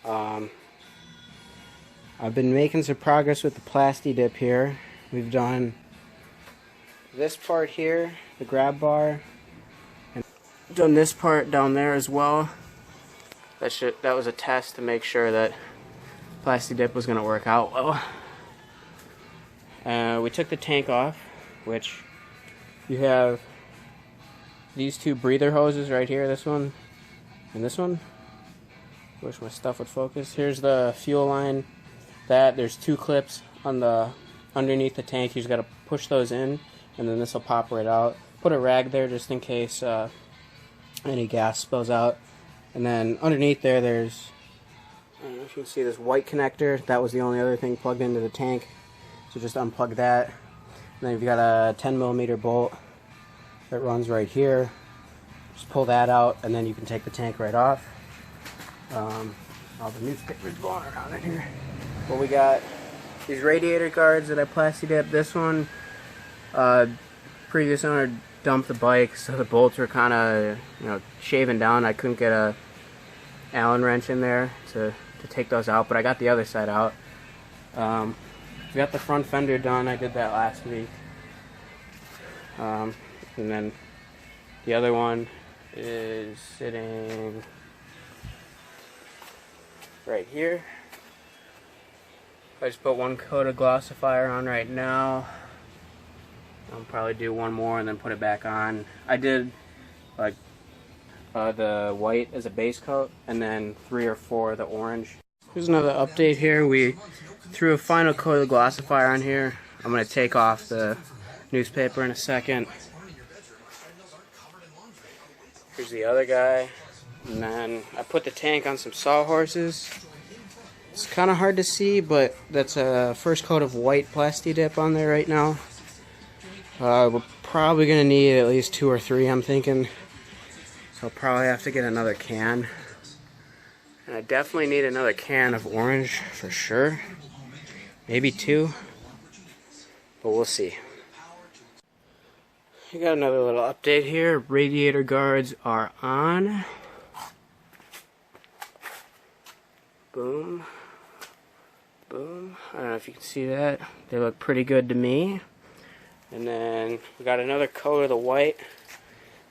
I've been making some progress with the Plastidip here. We've done this part here, the grab bar, and done this part down there as well. That was a test to make sure that Plastidip was going to work out well. We took the tank off, which you have these two breather hoses right here, this one and this one. Wish my stuff would focus. Here's the fuel line. There's two clips on the underneath the tank. You just got to push those in, and then this will pop right out. Put a rag there just in case any gas spills out. And then underneath there's, I don't know if you can see this white connector. That was the only other thing plugged into the tank. So just unplug that. And then you've got a 10mm bolt that runs right here. Just pull that out, and then you can take the tank right off. All the newspapers going around in here. Well, we got these radiator guards that I Plastidip. This one, previous owner dumped the bike, so the bolts were kind of, shaving down. I couldn't get a Allen wrench in there to take those out, but I got the other side out. We got the front fender done. I did that last week. And then the other one is sitting right here. I just put one coat of glossifier on right now. I'll probably do one more and then put it back on. I did like the white as a base coat and then 3 or 4 of the orange. Here's another update here. We threw a final coat of glossifier on here. I'm going to take off the newspaper in a second. Here's the other guy. And then I put the tank on some sawhorses. It's kind of hard to see, but that's a first coat of white Plastidip on there right now. We're probably going to need at least 2 or 3, I'm thinking. So I'll probably have to get another can. And I definitely need another can of orange for sure. Maybe 2. But we'll see. We got another little update here. Radiator guards are on. Boom. Boom. I don't know if you can see that. They look pretty good to me. And then we got another coat of the white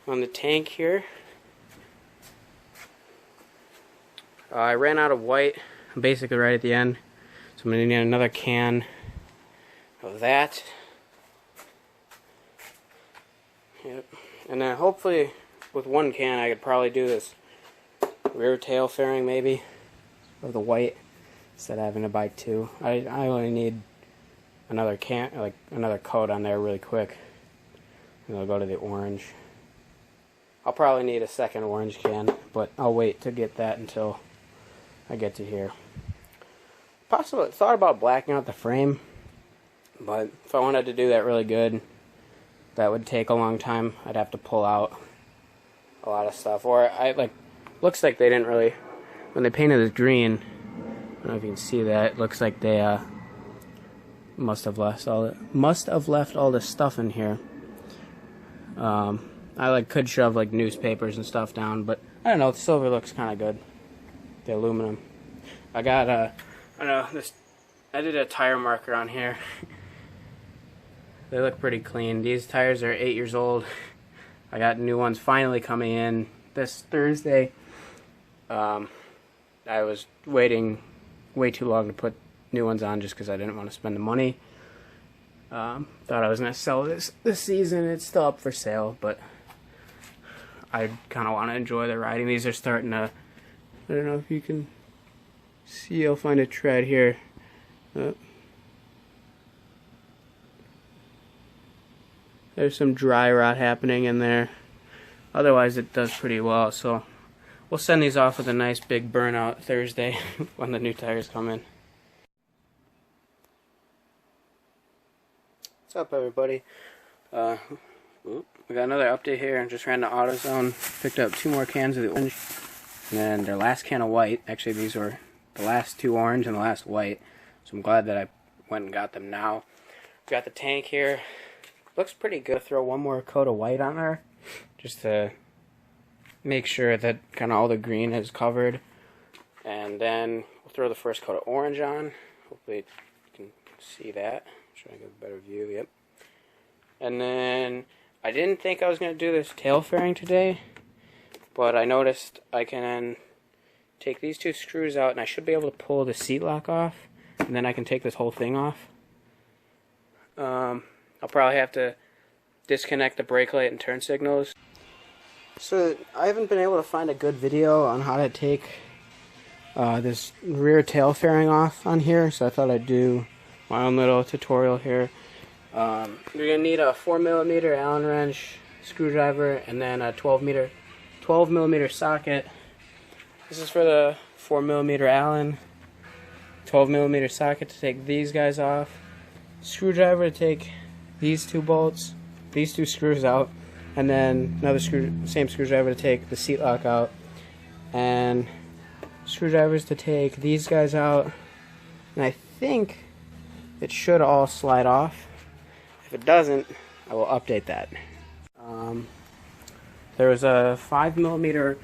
on the tank here. I ran out of white basically right at the end. So I'm going to need another can of that. Yep. And then hopefully with one can I could probably do this rear tail fairing maybe of the white instead of having to buy 2. I only need another can, like another coat on there really quick. And I'll go to the orange. I'll probably need a second orange can, but I'll wait to get that until I get to here. Possibly thought about blacking out the frame, but if I wanted to do that really good, that would take a long time. I'd have to pull out a lot of stuff. Or looks like they didn't really, when they painted it green, I don't know if you can see that, it looks like they must have left all the stuff in here. I could shove newspapers and stuff down, but I don't know, the silver looks kind of good. The aluminum. I got I don't know, I did a tire marker on here. They look pretty clean. These tires are 8 years old. I got new ones finally coming in this Thursday. I was waiting way too long to put new ones on just because I didn't want to spend the money. Thought I was going to sell this season. It's still up for sale, but I kind of want to enjoy the riding. These are starting to, I don't know if you can see, I'll find a tread here. There's some dry rot happening in there. Otherwise it does pretty well, so we'll send these off with a nice big burnout Thursday when the new tires come in. What's up, everybody? We got another update here. I just ran to AutoZone, picked up 2 more cans of the orange, and then their last can of white. Actually, these were the last 2 orange and the last white, so I'm glad that I went and got them now. Got the tank here. Looks pretty good. Throw one more coat of white on there, just to make sure that kind of all the green is covered. And then we'll throw the first coat of orange on. Hopefully you can see that. Try to get a better view, yep. And then I didn't think I was going to do this tail fairing today, but I noticed I can take these two screws out and I should be able to pull the seat lock off, and then I can take this whole thing off. I'll probably have to disconnect the brake light and turn signals. So I haven't been able to find a good video on how to take this rear tail fairing off on here, so I thought I'd do my own little tutorial here. You're going to need a 4mm Allen wrench, screwdriver, and then a 12mm socket. This is for the 4mm Allen, 12mm socket to take these guys off, screwdriver to take these two bolts, these two screws out, and then another same screwdriver to take the seat lock out, and screwdrivers to take these guys out, and I think it should all slide off. If it doesn't, I will update that. There was a 5mm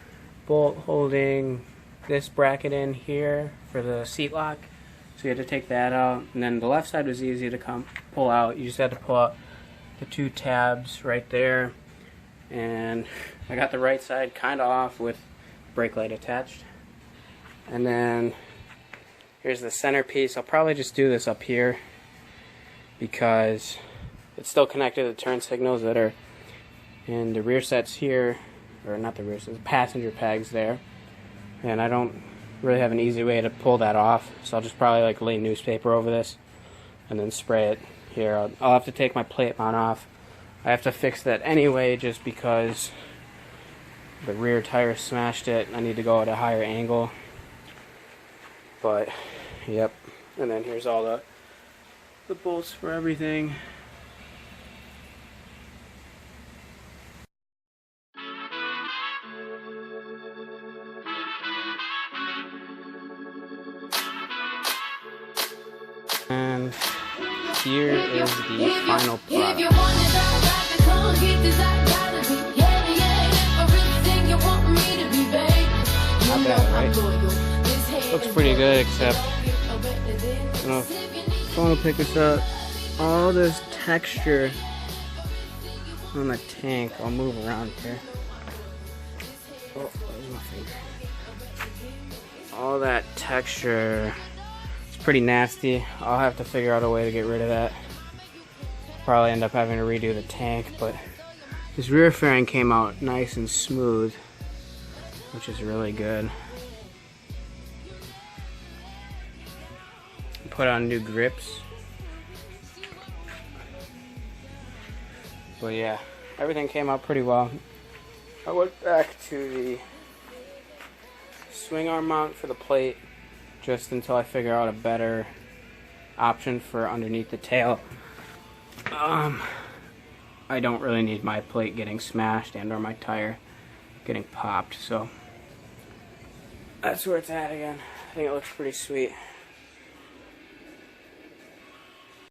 bolt holding this bracket in here for the seat lock, so you had to take that out, and then the left side was easy to pull out. You just had to pull out the two tabs right there, and I got the right side kind of off with brake light attached. And then here's the center piece. I'll probably just do this up here because it's still connected to the turn signals that are in the rear sets here, or not the rear sets, the passenger pegs there. And I don't really have an easy way to pull that off, so I'll just probably like lay newspaper over this and then spray it here. I'll have to take my plate mount off. I have to fix that anyway just because the rear tire smashed it. I need to go at a higher angle. But, yep. And then here's all the bolts for everything. And here is the final product. Not bad, right? Looks pretty good, except I don't know if the phone will pick this up. All this texture on the tank. I'll move around here. Oh, there's my finger. All that texture. Pretty nasty. I'll have to figure out a way to get rid of that. Probably end up having to redo the tank, but this rear fairing came out nice and smooth, which is really good. Put on new grips. But yeah, everything came out pretty well. I went back to the swing arm mount for the plate just until I figure out a better option for underneath the tail. I don't really need my plate getting smashed and or my tire getting popped, so that's where it's at again. I think it looks pretty sweet.